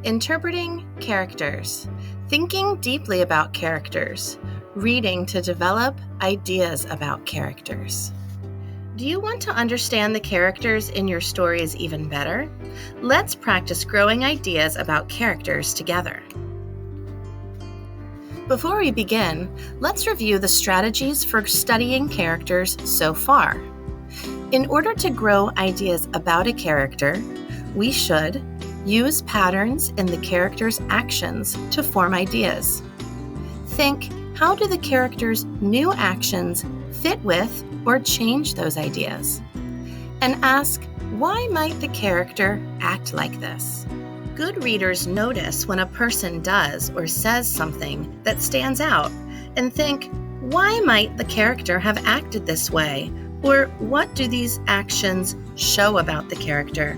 Interpreting characters, thinking deeply about characters, reading to develop ideas about characters. Do you want to understand the characters in your stories even better? Let's practice growing ideas about characters together. Before we begin, let's review the strategies for studying characters so far. In order to grow ideas about a character, we should use patterns in the character's actions to form ideas. Think, how do the character's new actions fit with or change those ideas? And ask, why might the character act like this? Good readers notice when a person does or says something that stands out and think, why might the character have acted this way? Or what do these actions show about the character?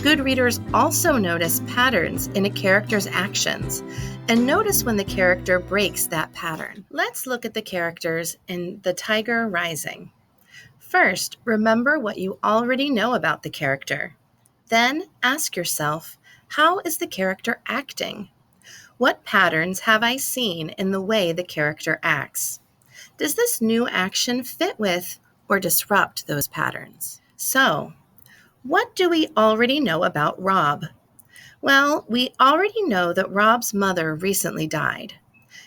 Good readers also notice patterns in a character's actions and notice when the character breaks that pattern. Let's look at the characters in The Tiger Rising. First, remember what you already know about the character. Then ask yourself, how is the character acting? What patterns have I seen in the way the character acts? Does this new action fit with or disrupt those patterns? So, what do we already know about Rob? Well, we already know that Rob's mother recently died.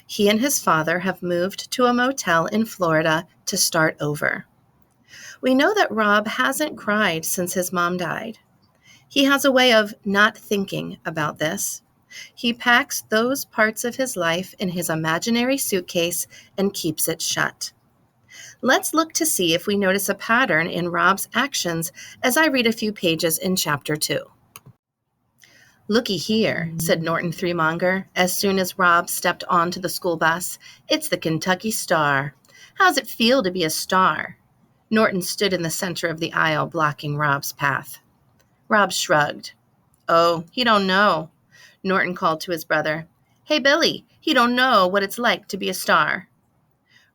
He and his father have moved to a motel in Florida to start over. We know that Rob hasn't cried since his mom died. He has a way of not thinking about this. He packs those parts of his life in his imaginary suitcase and keeps it shut. Let's look to see if we notice a pattern in Rob's actions as I read a few pages in Chapter 2. "Looky here," said Norton Threemonger, as soon as Rob stepped onto the school bus. "It's the Kentucky Star. How's it feel to be a star?" Norton stood in the center of the aisle, blocking Rob's path. Rob shrugged. "Oh, he don't know." Norton called to his brother. "Hey, Billy, he don't know what it's like to be a star."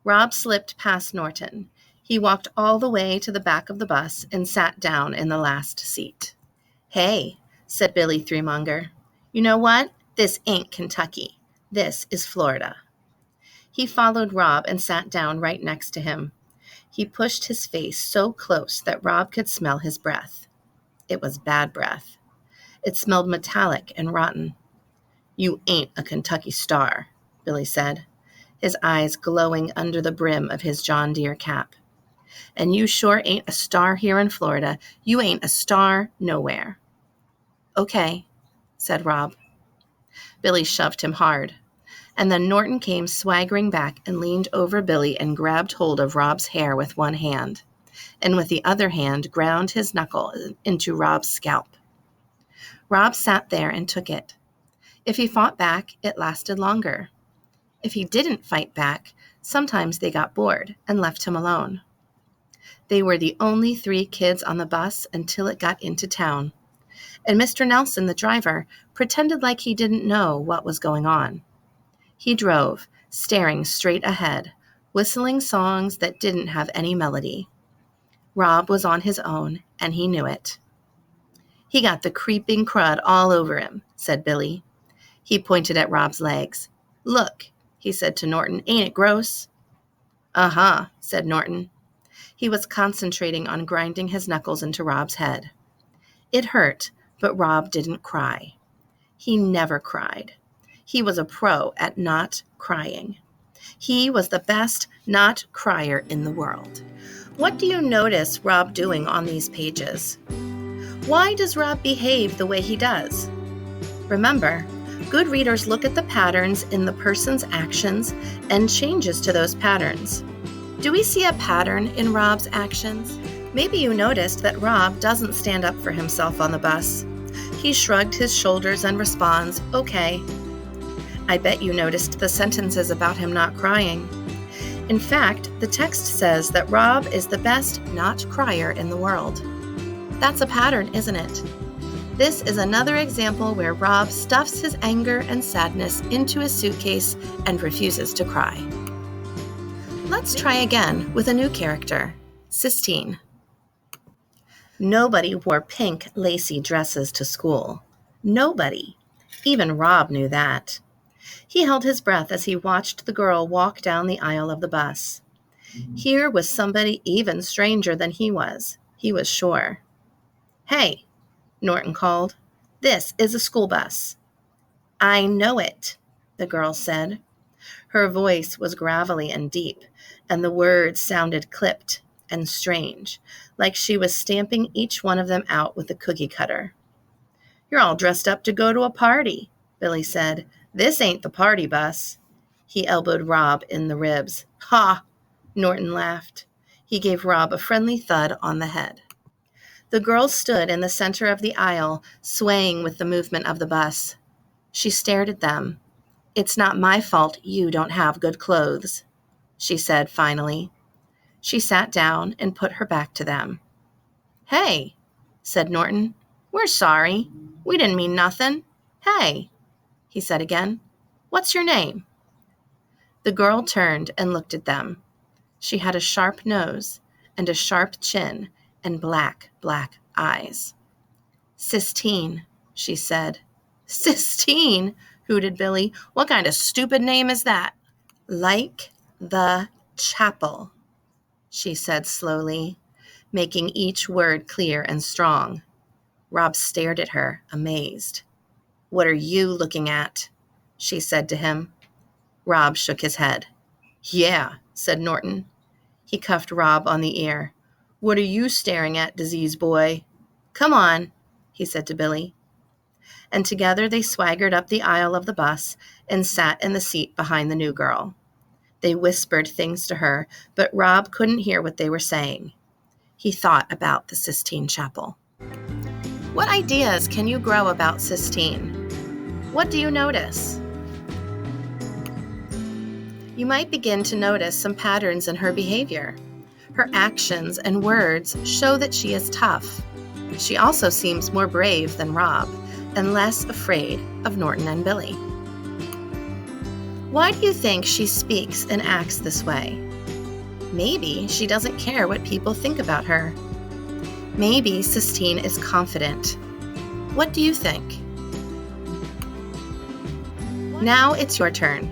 Rob slipped past Norton. He walked all the way to the back of the bus and sat down in the last seat. "Hey," said Billy Threemonger. "You know what? This ain't Kentucky. This is Florida." He followed Rob and sat down right next to him. He pushed his face so close that Rob could smell his breath. It was bad breath. It smelled metallic and rotten. "You ain't a Kentucky Star," Billy said, his eyes glowing under the brim of his John Deere cap. "And you sure ain't a star here in Florida. You ain't a star nowhere." "Okay," said Rob. Billy shoved him hard. And then Norton came swaggering back and leaned over Billy and grabbed hold of Rob's hair with one hand, and with the other hand ground his knuckle into Rob's scalp. Rob sat there and took it. If he fought back, it lasted longer. If he didn't fight back, sometimes they got bored and left him alone. They were the only 3 kids on the bus until it got into town, and Mr. Nelson, the driver, pretended like he didn't know what was going on. He drove, staring straight ahead, whistling songs that didn't have any melody. Rob was on his own, and he knew it. "He got the creeping crud all over him," said Billy. He pointed at Rob's legs. "Look," he said to Norton, "ain't it gross?" "Uh-huh," said Norton. He was concentrating on grinding his knuckles into Rob's head. It hurt, but Rob didn't cry. He never cried. He was a pro at not crying. He was the best not crier in the world. What do you notice Rob doing on these pages? Why does Rob behave the way he does? Remember, good readers look at the patterns in the person's actions and changes to those patterns. Do we see a pattern in Rob's actions? Maybe you noticed that Rob doesn't stand up for himself on the bus. He shrugged his shoulders and responds, "Okay." I bet you noticed the sentences about him not crying. In fact, the text says that Rob is the best not crier in the world. That's a pattern, isn't it? This is another example where Rob stuffs his anger and sadness into his suitcase and refuses to cry. Let's try again with a new character, Sistine. Nobody wore pink, lacy dresses to school. Nobody. Even Rob knew that. He held his breath as he watched the girl walk down the aisle of the bus. Here was somebody even stranger than he was sure. "Hey," Norton called. "This is a school bus." "I know it," the girl said. Her voice was gravelly and deep, and the words sounded clipped and strange, like she was stamping each one of them out with a cookie cutter. "You're all dressed up to go to a party," Billy said. "This ain't the party bus." He elbowed Rob in the ribs. "Ha!" Norton laughed. He gave Rob a friendly thud on the head. The girl stood in the center of the aisle, swaying with the movement of the bus. She stared at them. "It's not my fault you don't have good clothes," she said finally. She sat down and put her back to them. "Hey," said Norton. "We're sorry. We didn't mean nothing. Hey," he said again. "What's your name?" The girl turned and looked at them. She had a sharp nose and a sharp chin and black eyes. "Sistine," she said. "Sistine?" hooted Billy. "What kind of stupid name is that?" "Like the chapel," she said slowly, making each word clear and strong. Rob stared at her, amazed. "What are you looking at?" she said to him. Rob shook his head. "Yeah," said Norton. He cuffed Rob on the ear. "What are you staring at, disease boy?" "Come on," he said to Billy. And together they swaggered up the aisle of the bus and sat in the seat behind the new girl. They whispered things to her, but Rob couldn't hear what they were saying. He thought about the Sistine Chapel. What ideas can you grow about Sistine? What do you notice? You might begin to notice some patterns in her behavior. Her actions and words show that she is tough. She also seems more brave than Rob and less afraid of Norton and Billy. Why do you think she speaks and acts this way? Maybe she doesn't care what people think about her. Maybe Sistine is confident. What do you think? Now it's your turn.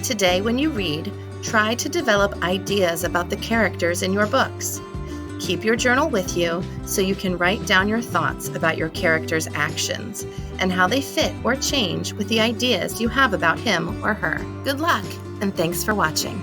Today, when you read, try to develop ideas about the characters in your books. Keep your journal with you so you can write down your thoughts about your character's actions and how they fit or change with the ideas you have about him or her. Good luck, and thanks for watching.